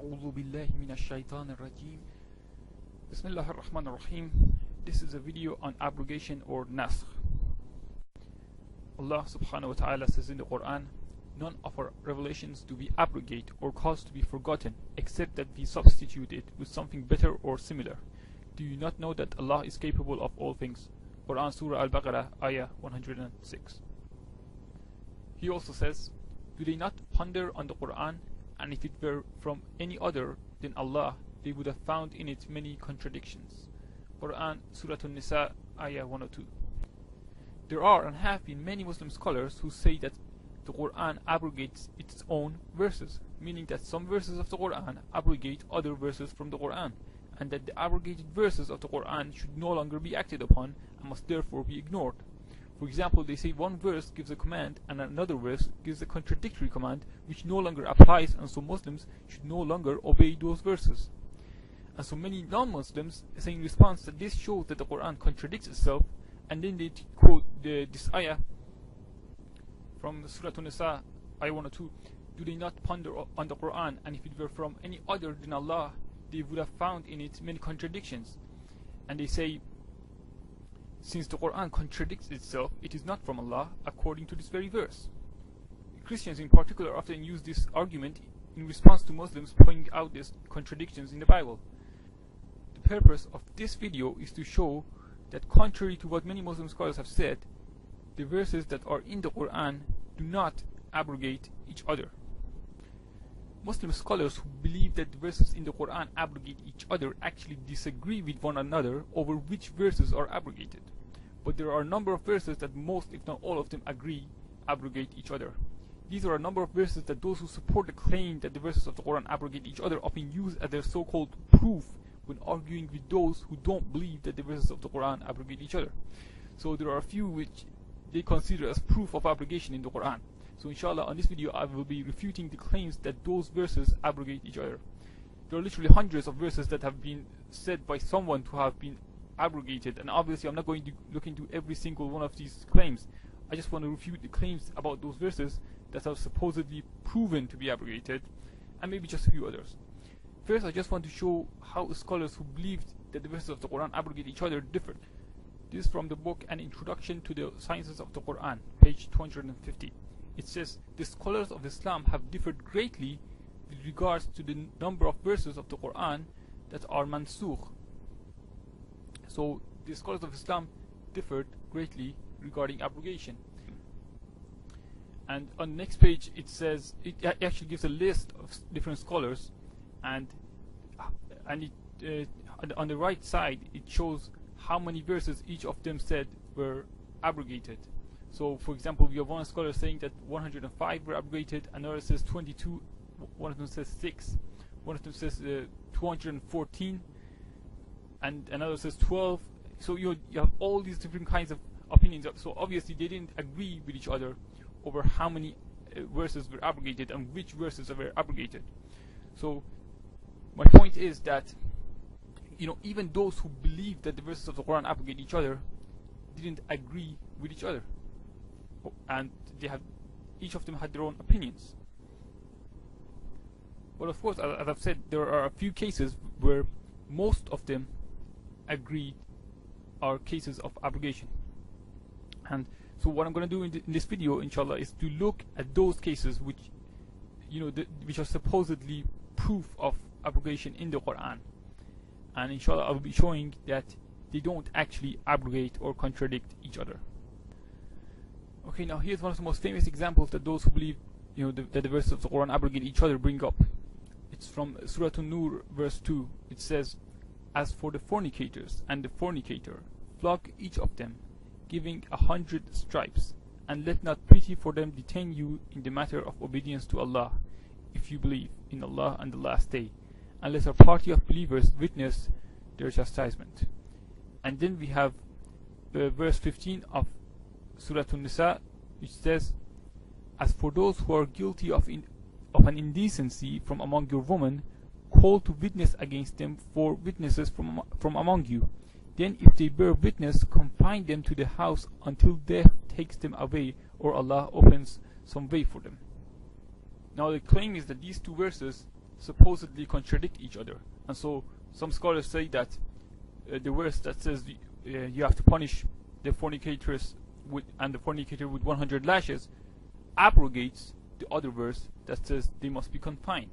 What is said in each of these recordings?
أعوذ بالله من الشيطان الرجيم. بسم الله الرحمن الرحيم. This is a video on abrogation or nasakh. Allah subhanahu wa ta'ala says in the Quran, none of our revelations do we abrogate or cause to be forgotten except that we substitute it with something better or similar. Do you not know that Allah is capable of all things? Quran Surah Al-Baqarah Ayah 106. He also says, do they not ponder on the Quran, and if it were from any other than Allah, they would have found in it many contradictions. Quran Surah An-Nisa Ayah 102. There are and have been many Muslim scholars who say that the Quran abrogates its own verses, meaning that some verses of the Quran abrogate other verses from the Quran, and that the abrogated verses of the Quran should no longer be acted upon and must therefore be ignored. For example, they say one verse gives a command and another verse gives a contradictory command which no longer applies, and so Muslims should no longer obey those verses. And so many non-Muslims say in response that this shows that the Quran contradicts itself, and then they quote this ayah from Surah An-Nisa, ayah 102, do they not ponder on the Quran, and if it were from any other than Allah, they would have found in it many contradictions. And they say, since the Quran contradicts itself, it is not from Allah, according to this very verse. Christians in particular often use this argument in response to Muslims pointing out these contradictions in the Bible. The purpose of this video is to show that contrary to what many Muslim scholars have said, the verses that are in the Quran do not abrogate each other. Muslim scholars who believe that the verses in the Quran abrogate each other actually disagree with one another over which verses are abrogated. But there are a number of verses that most, if not all of them, agree abrogate each other. These are a number of verses that those who support the claim that the verses of the Quran abrogate each other often use as their so-called proof when arguing with those who don't believe that the verses of the Quran abrogate each other. So there are a few which they consider as proof of abrogation in the Quran. So inshallah, on this video I will be refuting the claims that those verses abrogate each other. There are literally hundreds of verses that have been said by someone to have been abrogated, and obviously I'm not going to look into every single one of these claims. I just want to refute the claims about those verses that are supposedly proven to be abrogated, and maybe just a few others. First, I just want to show how the scholars who believed that the verses of the Quran abrogate each other differed. This is from the book An Introduction to the Sciences of the Quran, page 250. It says, the scholars of Islam have differed greatly with regards to the number of verses of the Quran that are mansukh. So the scholars of Islam differed greatly regarding abrogation. And on the next page it says, it actually gives a list of different scholars, and on the right side it shows how many verses each of them said were abrogated. So for example, we have one scholar saying that 105 were abrogated, another says 22, one of them says 6, one of them says 214, and another says 12. So you have all these different kinds of opinions. So obviously they didn't agree with each other over how many verses were abrogated and which verses were abrogated. So my point is that, even those who believe that the verses of the Quran abrogate each other didn't agree with each other, and each of them had their own opinions. But of course, as I've said, there are a few cases where most of them agreed are cases of abrogation. And so what I'm going to do in this video, inshallah, is to look at those cases which which are supposedly proof of abrogation in the Quran, and inshallah I will be showing that they don't actually abrogate or contradict each other. Okay, now here's one of the most famous examples that those who believe that the verses of the Quran abrogate each other bring up. It's from Surah An-Nur verse 2. It says, as for the fornicators and the fornicator, flog each of them, giving 100 stripes, and let not pity for them detain you in the matter of obedience to Allah, if you believe in Allah and the last day, unless a party of believers witness their chastisement. And then we have verse 15 of Surah An-Nisa, which says, as for those who are guilty of an indecency from among your women, call to witness against them 4 witnesses from among you. Then if they bear witness, confine them to the house until death takes them away, or Allah opens some way for them. Now the claim is that these two verses supposedly contradict each other. And so some scholars say that the verse that says you have to punish the fornicators and the fornicator with 100 lashes abrogates the other verse that says they must be confined.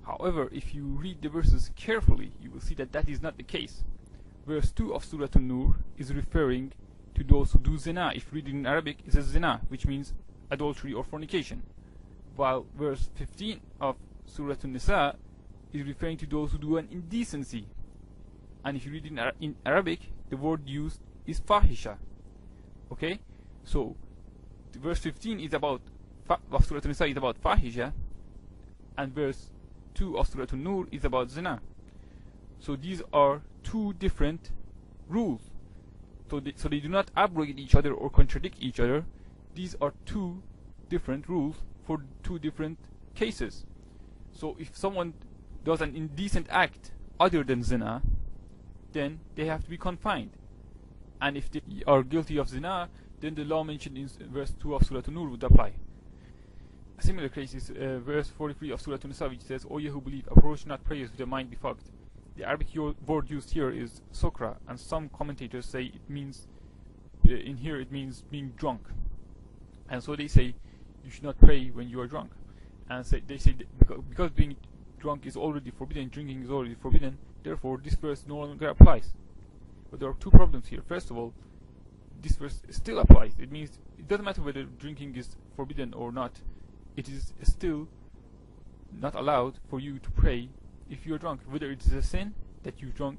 However, if you read the verses carefully, you will see that that is not the case. Verse 2 of Surah An-Nur is referring to those who do zina. If you read it in Arabic, it says zina, which means adultery or fornication. While verse 15 of Surah An-Nisa is referring to those who do an indecency. And if you read it in Arabic, the word used is fahisha. Okay? So, verse 15 is about of Surah An-Nisa is about fahisha, and verse 2 of Surah An-Nur is about zina. So these are two different rules. So they do not abrogate each other or contradict each other. These are two different rules for two different cases. So if someone does an indecent act other than zina, then they have to be confined. And if they are guilty of zina, then the law mentioned in verse 2 of Surah An-Nur would apply. A similar case is verse 43 of Surah An-Nisa, which says, O ye who believe, approach not prayers with a mind befogged. The Arabic word used here is sukra, and some commentators say it means, in here it means being drunk. And so they say you should not pray when you are drunk. And they say because being drunk is already forbidden, drinking is already forbidden, therefore this verse no longer applies. But there are two problems here. First of all, this verse still applies. It means it doesn't matter whether drinking is forbidden or not, it is still not allowed for you to pray if you are drunk, whether it is a sin that you drunk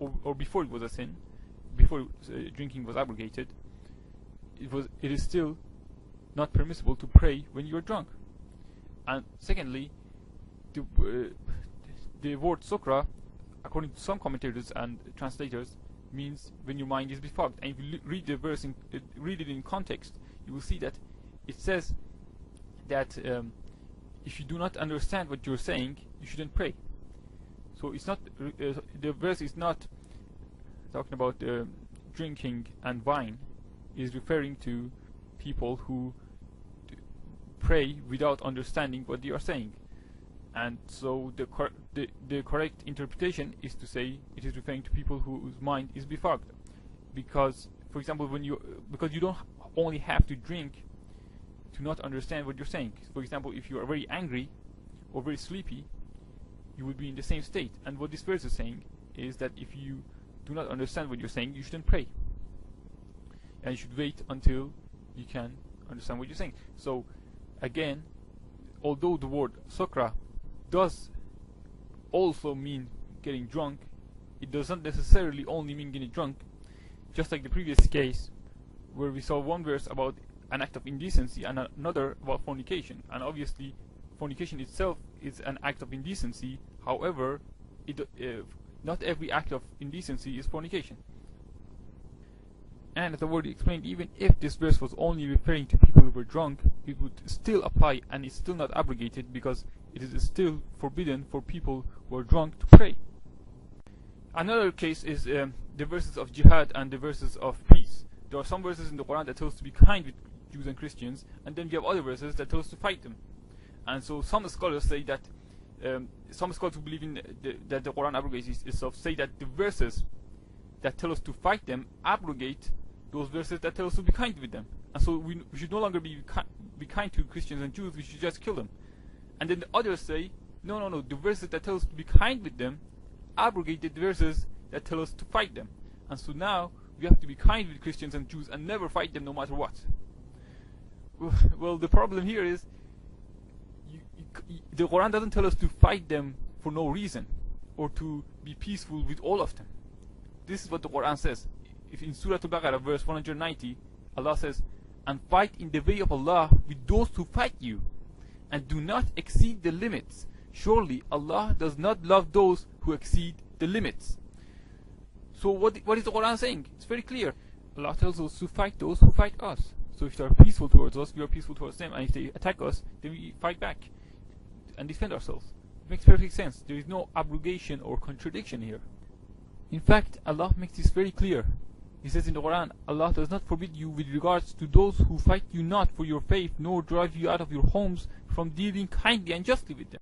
or before it was a sin, before drinking was abrogated, it is still not permissible to pray when you are drunk. And secondly, the word sukra, according to some commentators and translators, means when your mind is befogged. And if you read the verse, read it in context, you will see that it says that if you do not understand what you're saying, you shouldn't pray. So it's not the verse is not talking about drinking and wine. It is referring to people who pray without understanding what they are saying. And so the correct interpretation is to say it is referring to people whose mind is befogged, because, for example, because you don't only have to drink to not understand what you're saying. For example, if you are very angry or very sleepy, you will be in the same state. And what this verse is saying is that if you do not understand what you're saying, you shouldn't pray, and you should wait until you can understand what you're saying. So again, although the word sukra does also mean getting drunk, it doesn't necessarily only mean getting drunk. Just like the previous case where we saw one verse about an act of indecency and another about fornication. And obviously fornication itself is an act of indecency. However, not every act of indecency is fornication. And as I already explained, even if this verse was only referring to people who were drunk, it would still apply, and it's still not abrogated, because it is still forbidden for people who are drunk to pray. Another case is the verses of jihad and the verses of peace. There are some verses in the Quran that tell us to be kind with Jews and Christians, and then we have other verses that tell us to fight them. And so some scholars say that, some scholars who believe in that the Quran abrogates itself say that the verses that tell us to fight them abrogate those verses that tell us to be kind with them. And so we should no longer be kind to Christians and Jews, we should just kill them. And then the others say, no, the verses that tell us to be kind with them abrogate the verses that tell us to fight them. And so now we have to be kind with Christians and Jews and never fight them no matter what. Well, the problem here is the Quran doesn't tell us to fight them for no reason, or to be peaceful with all of them. This is what the Quran says. If in Surah Al-Baqarah verse 190, Allah says, and fight in the way of Allah with those who fight you, and do not exceed the limits. Surely Allah does not love those who exceed the limits. So what is the Quran saying? It's very clear. Allah tells us to fight those who fight us. So if they are peaceful towards us, we are peaceful towards them, and if they attack us, then we fight back and defend ourselves. It makes perfect sense. There is no abrogation or contradiction here. In fact, Allah makes this very clear. He says in the Quran, Allah does not forbid you with regards to those who fight you not for your faith, nor drive you out of your homes from dealing kindly and justly with them.